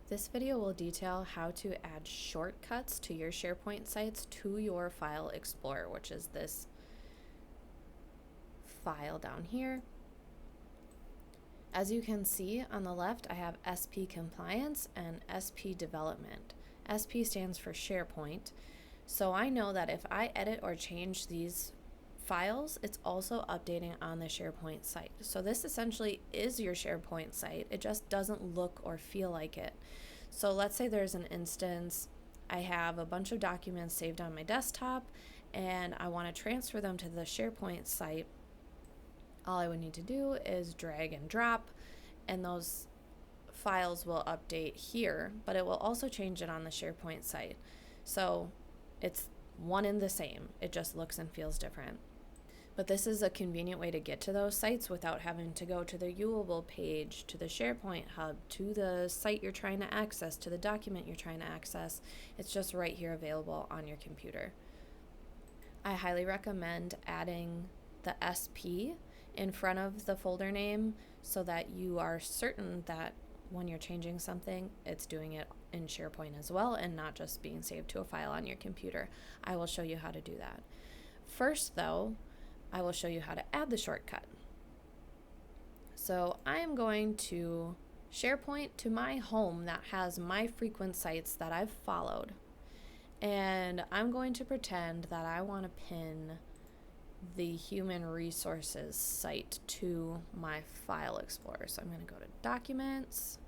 This video will detail how to add shortcuts to your SharePoint sites to your File Explorer, which is this file down here. As you can see on the left, I have SP Compliance and SP Development. SP stands for SharePoint, so I know that if I edit or change these files, it's also updating on the SharePoint site. So this essentially is your SharePoint site. It just doesn't look or feel like it. So let's say there's an instance, I have a bunch of documents saved on my desktop and I want to transfer them to the SharePoint site. All I would need to do is drag and drop, and those files will update here, but it will also change it on the SharePoint site. So it's one and the same. It just looks and feels different. But this is a convenient way to get to those sites without having to go to the viewable page, to the SharePoint hub, to the site you're trying to access, to the document you're trying to access. It's just right here available on your computer. I highly recommend adding the SP in front of the folder name so that you are certain that when you're changing something, it's doing it in SharePoint as well and not just being saved to a file on your computer. I will show you how to do that. First though, I will show you how to add the shortcut. So I am going to SharePoint to my home that has my frequent sites that I've followed. And I'm going to pretend that I want to pin the Human Resources site to my File Explorer. So I'm going to go to Documents.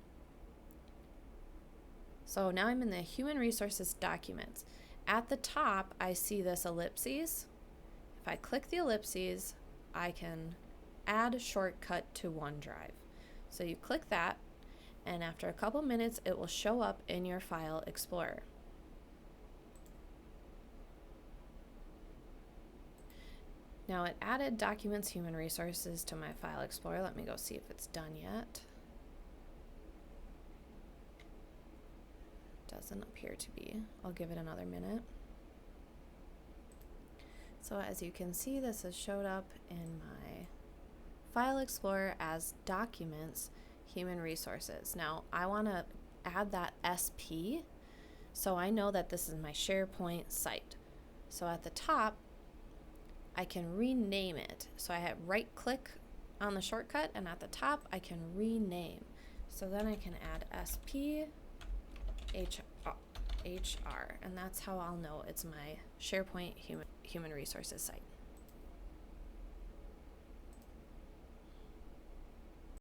So now I'm in the Human Resources Documents. At the top, I see this ellipses. If I click the ellipses, I can add a shortcut to OneDrive. So you click that, and after a couple minutes, it will show up in your File Explorer. Now it added Documents Human Resources to my File Explorer. Let me go see if it's done yet. Doesn't appear to be. I'll give it another minute. So as you can see, this has showed up in my File Explorer as Documents Human Resources. Now I want to add that SP so I know that this is my SharePoint site. So at the top, I can rename it. So I have right click on the shortcut, and at the top I can rename. So then I can add SP HR, and that's how I'll know it's my SharePoint Human Resources site.